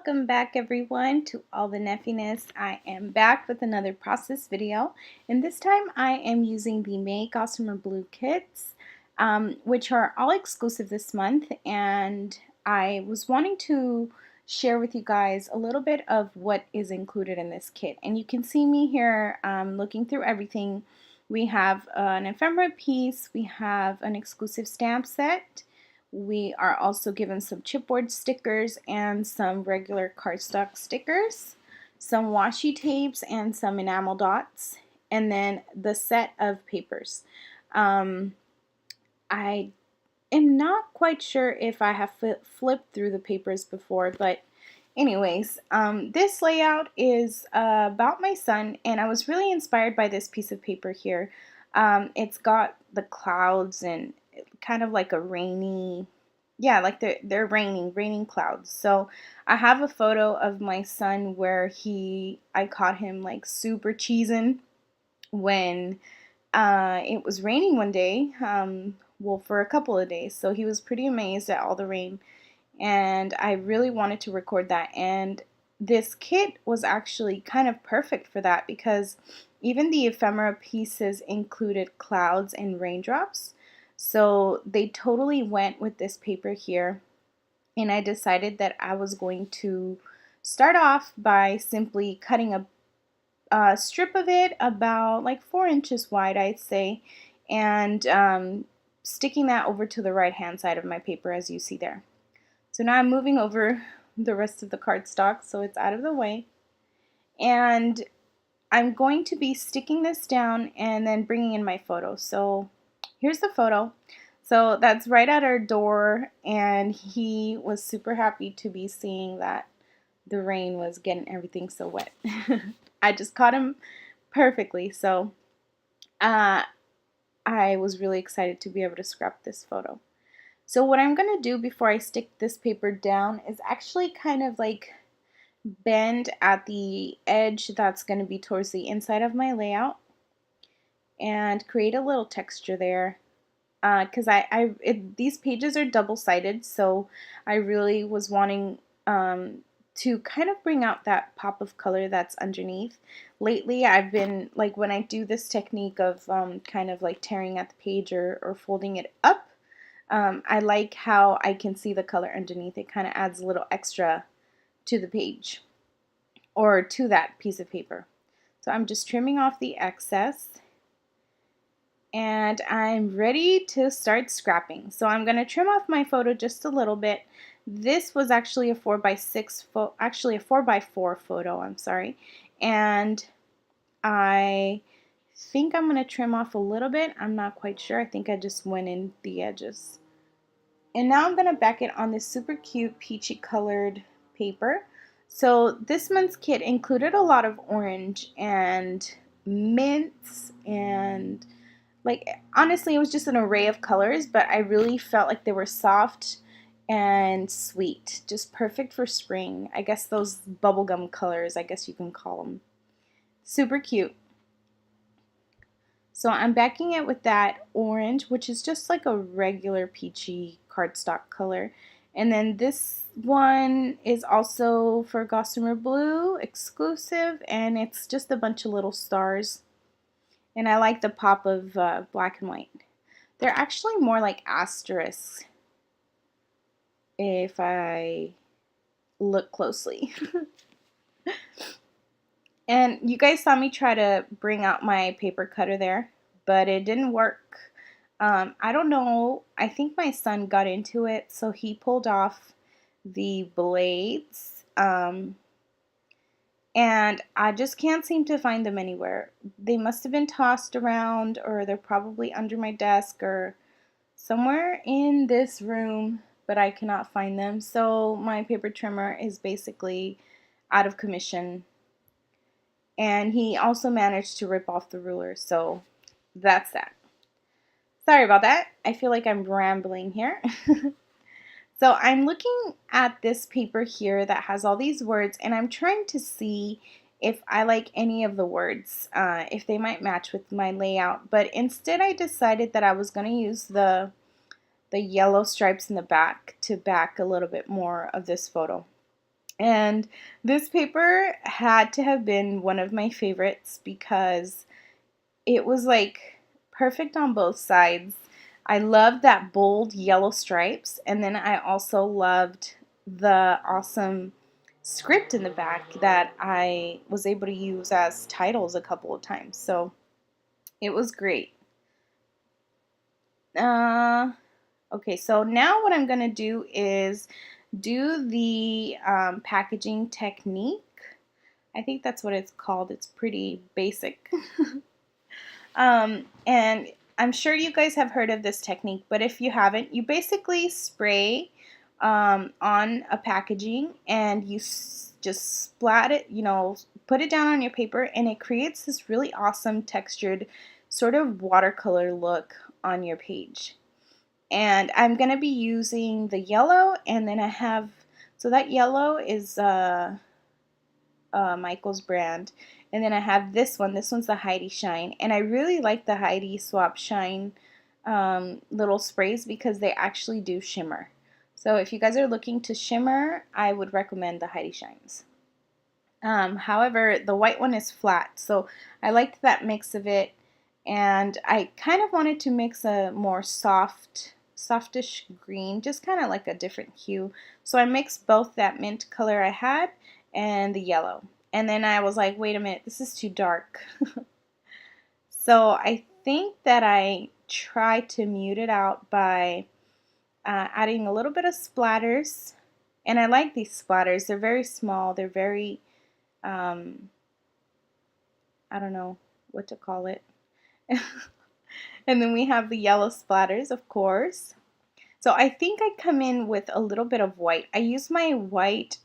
Welcome back everyone to all the Neffyness. I am back with another process video, and this time I am using the May Gossamer Blue kits, which are all exclusive this month, and I was wanting to share with you guys a little bit of what is included in this kit. And you can see me here looking through everything. We have an ephemera piece, we have an exclusive stamp set. We are also given some chipboard stickers and some regular cardstock stickers, some washi tapes and some enamel dots, and then the set of papers. I am not quite sure if I have flipped through the papers before, but anyways, this layout is about my son, and I was really inspired by this piece of paper here. It's got the clouds and kind of like a rainy, yeah, like they're raining clouds. So I have a photo of my son where I caught him like super cheesing when it was raining one day, well, for a couple of days. So he was pretty amazed at all the rain, and I really wanted to record that. And this kit was actually kind of perfect for that because even the ephemera pieces included clouds and raindrops. So they totally went with this paper here, and I decided that I was going to start off by simply cutting a strip of it about like 4 inches wide, I'd say, and sticking that over to the right hand side of my paper, as you see there. So now I'm moving over the rest of the cardstock so it's out of the way, and I'm going to be sticking this down and then bringing in my photo. So here's the photo. So that's right at our door, and he was super happy to be seeing that the rain was getting everything so wet. I just caught him perfectly, so I was really excited to be able to scrap this photo. So what I'm going to do before I stick this paper down is actually kind of like bend at the edge that's going to be towards the inside of my layout and create a little texture there. Because these pages are double-sided, so I really was wanting to kind of bring out that pop of color that's underneath. Lately, I've been, like, when I do this technique of kind of like tearing at the page or folding it up, I like how I can see the color underneath. It kind of adds a little extra to the page or to that piece of paper. So I'm just trimming off the excess, and I'm ready to start scrapping. So I'm going to trim off my photo just a little bit. This was actually a 4x6 actually a 4x4 photo, I'm sorry. And I think I'm going to trim off a little bit. I'm not quite sure. I think I just went in the edges. And now I'm going to back it on this super cute peachy colored paper. So this month's kit included a lot of orange and mints, and like, honestly, it was just an array of colors, but I really felt like they were soft and sweet, just perfect for spring. I guess those bubblegum colors, I guess you can call them. Super cute. So I'm backing it with that orange, which is just like a regular peachy cardstock color. And then this one is also for Gossamer Blue, exclusive, and it's just a bunch of little stars. And I like the pop of black and white. They're actually more like asterisks if I look closely. And you guys saw me try to bring out my paper cutter there, but it didn't work. I don't know. I think my son got into it, so he pulled off the blades. And I just can't seem to find them anywhere. They must have been tossed around, or they're probably under my desk or somewhere in this room, but I cannot find them. So my paper trimmer is basically out of commission. And he also managed to rip off the ruler, so that's that. Sorry about that. I feel like I'm rambling here. So I'm looking at this paper here that has all these words, and I'm trying to see if I like any of the words, if they might match with my layout. But instead I decided that I was going to use the yellow stripes in the back to back a little bit more of this photo. And this paper had to have been one of my favorites because it was like perfect on both sides. I loved that bold yellow stripes, and then I also loved the awesome script in the back that I was able to use as titles a couple of times. So it was great. Okay, so now what I'm going to do is do the packaging technique. I think that's what it's called. It's pretty basic. And I'm sure you guys have heard of this technique, but if you haven't, you basically spray on a packaging and you just splat it, put it down on your paper, and it creates this really awesome textured sort of watercolor look on your page. And I'm going to be using the yellow, and then I have, so that yellow is Michael's brand. And then I have this one. This one's the Heidi Shine. And I really like the Heidi Swap Shine little sprays because they actually do shimmer. So if you guys are looking to shimmer, I would recommend the Heidi Shines. However, the white one is flat. So I liked that mix of it. And I kind of wanted to mix a more softish green, just kind of like a different hue. So I mixed both that mint color I had and the yellow. And then I was like, wait a minute, this is too dark. So I think that I tried to mute it out by adding a little bit of splatters. And I like these splatters. They're very small. They're very, I don't know what to call it. And then we have the yellow splatters, of course. So I think I come in with a little bit of white. I use my white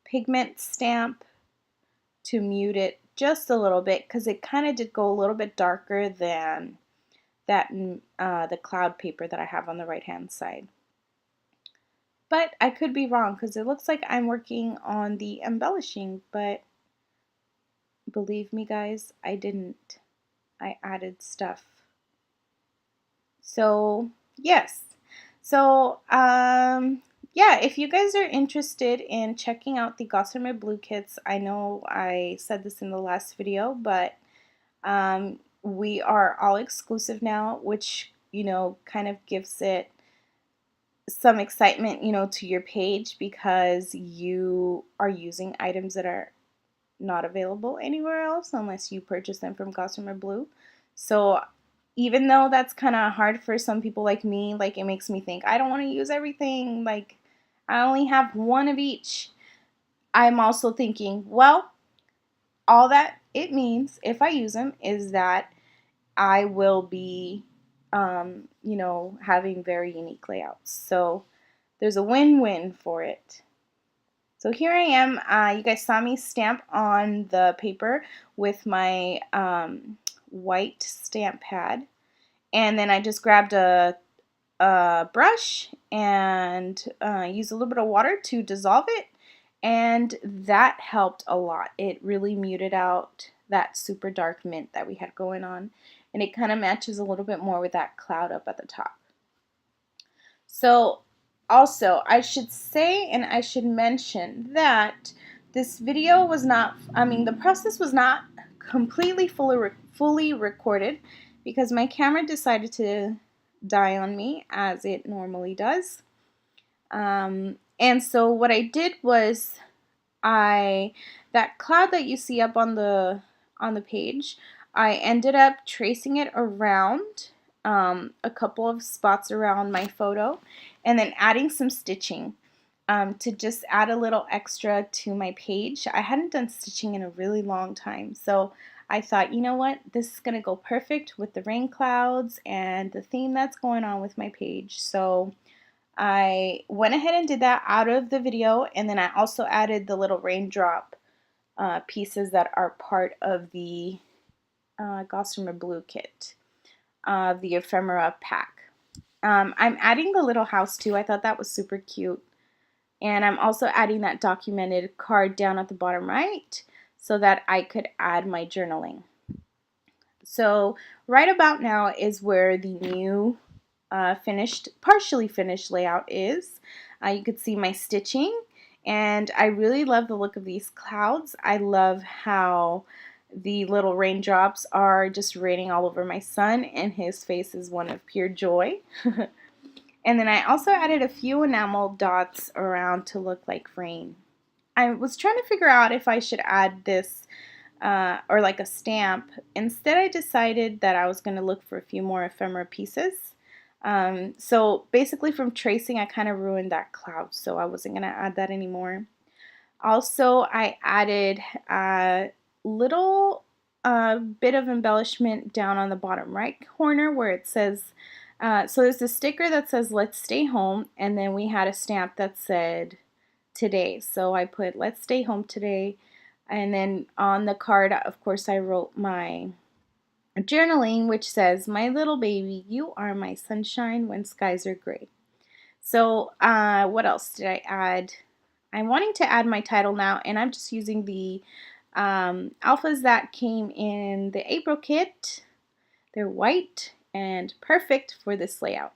pigment stamp to mute it just a little bit because it kind of did go a little bit darker than that the cloud paper that I have on the right hand side. But I could be wrong because it looks like I'm working on the embellishing, but believe me guys, I didn't. I added stuff. So yes. So yeah, if you guys are interested in checking out the Gossamer Blue kits, I know I said this in the last video, but we are all exclusive now, which, kind of gives it some excitement, to your page because you are using items that are not available anywhere else unless you purchase them from Gossamer Blue. So even though that's kind of hard for some people like me, like it makes me think, I don't want to use everything, like I only have one of each. I'm also thinking, well, all that it means if I use them is that I will be, having very unique layouts. So there's a win-win for it. So here I am. You guys saw me stamp on the paper with my white stamp pad. And then I just grabbed a brush and used a little bit of water to dissolve it. And that helped a lot. It really muted out that super dark mint that we had going on. And it kind of matches a little bit more with that cloud up at the top. So also, I should say and I should mention that this video was not, the process was not completely fully recorded because my camera decided to die on me as it normally does. And so what I did was that cloud that you see up on the page, I ended up tracing it around a couple of spots around my photo and then adding some stitching to just add a little extra to my page. I hadn't done stitching in a really long time, so I thought, you know what, this is gonna go perfect with the rain clouds and the theme that's going on with my page. So I went ahead and did that out of the video, and then I also added the little raindrop pieces that are part of the Gossamer Blue kit, the ephemera pack. I'm adding the little house too. I thought that was super cute. And I'm also adding that documented card down at the bottom right so that I could add my journaling. So right about now is where the new partially finished layout is. You could see my stitching, And I really love the look of these clouds. I love how the little raindrops are just raining all over my son, and his face is one of pure joy. And then I also added a few enamel dots around to look like rain. I was trying to figure out if I should add this or like a stamp. Instead, I decided that I was going to look for a few more ephemera pieces. So basically from tracing, I kind of ruined that cloud, so I wasn't going to add that anymore. Also, I added a little bit of embellishment down on the bottom right corner where it says, so there's a sticker that says let's stay home, and then we had a stamp that said today. So I put let's stay home today, and then on the card, of course, I wrote my journaling, which says, my little baby, you are my sunshine when skies are gray. So what else did I add? I'm wanting to add my title now, and I'm just using the alphas that came in the April kit. They're white and perfect for this layout.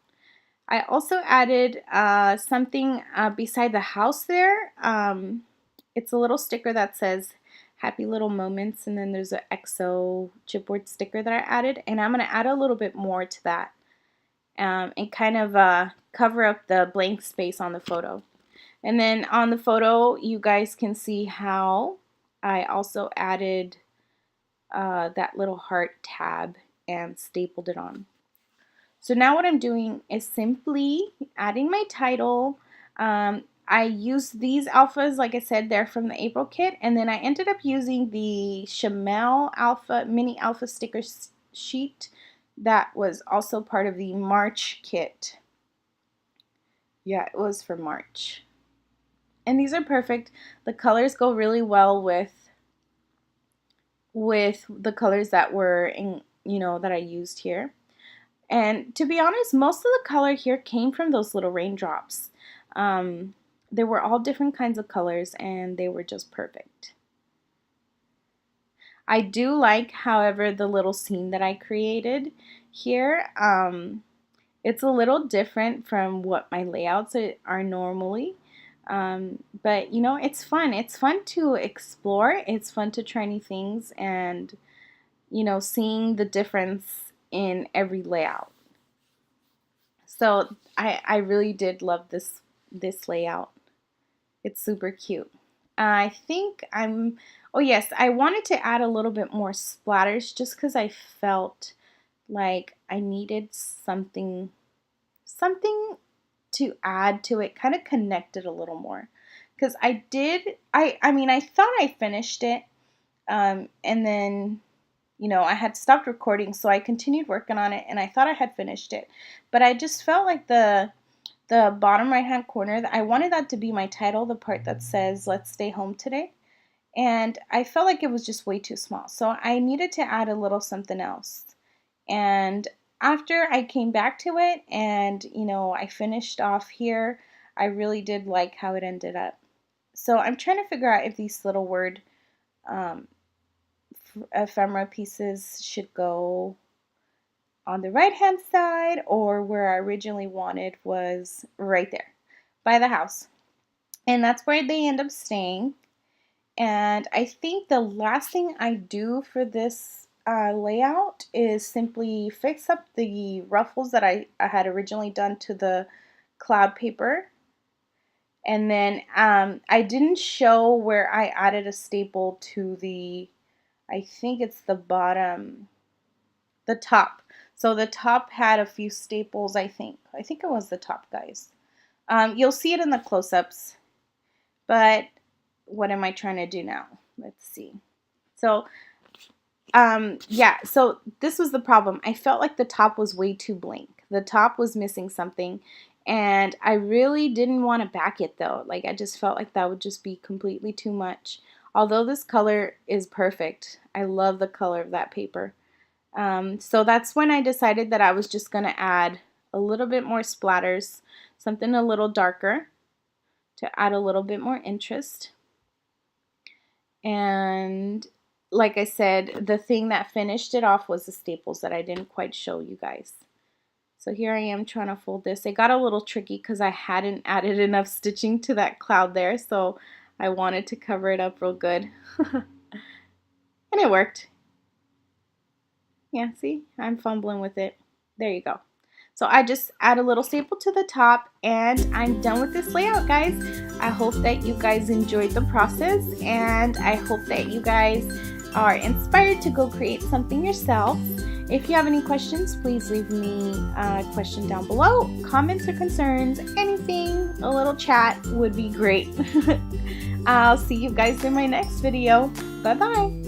I also added something beside the house there. It's a little sticker that says happy little moments, and then there's an EXO chipboard sticker that I added, and I'm going to add a little bit more to that and kind of cover up the blank space on the photo. And then on the photo, you guys can see how I also added that little heart tab and stapled it on. So now what I'm doing is simply adding my title. I used these alphas, like I said, they're from the April kit, and then I ended up using the Chamel Alpha Mini Alpha sticker sheet that was also part of the March kit. Yeah, it was for March. And these are perfect. The colors go really well with the colors that were in, that I used here. And to be honest, most of the color here came from those little raindrops. They were all different kinds of colors, and they were just perfect. I do like, however, the little scene that I created here. It's a little different from what my layouts are normally. But it's fun. It's fun to explore. It's fun to try new things, and seeing the difference in every layout. So I really did love this layout. It's super cute. I think oh yes, I wanted to add a little bit more splatters just because I felt like I needed something to add to it, kind of connect it a little more. Because I thought I finished it, and then I had stopped recording, so I continued working on it, and I thought I had finished it. But I just felt like the bottom right hand corner, I wanted that to be my title, the part that says let's stay home today. And I felt like it was just way too small. So I needed to add a little something else. And after I came back to it and, I finished off here, I really did like how it ended up. So I'm trying to figure out if these little word ephemera pieces should go on the right hand side, or where I originally wanted was right there by the house. And that's where they end up staying. And I think the last thing I do for this layout is simply fix up the ruffles that I had originally done to the cloud paper. And then I didn't show where I added a staple to I think it's the bottom, the top. So the top had a few staples, I think. I think it was the top, guys. You'll see it in the close-ups. But what am I trying to do now? Let's see. So, yeah, so this was the problem. I felt like the top was way too blank. The top was missing something, and I really didn't want to back it, though. Like, I just felt like that would just be completely too much. Although this color is perfect. I love the color of that paper. So that's when I decided that I was just going to add a little bit more splatters, something a little darker to add a little bit more interest. And like I said, the thing that finished it off was the staples that I didn't quite show you guys. So here I am trying to fold this. It got a little tricky because I hadn't added enough stitching to that cloud there, so I wanted to cover it up real good. And it worked. Yeah, see? I'm fumbling with it. There you go. So I just add a little staple to the top and I'm done with this layout, guys. I hope that you guys enjoyed the process and I hope that you guys are inspired to go create something yourself. If you have any questions, please leave me a question down below. Comments or concerns, anything, a little chat would be great. I'll see you guys in my next video. Bye-bye.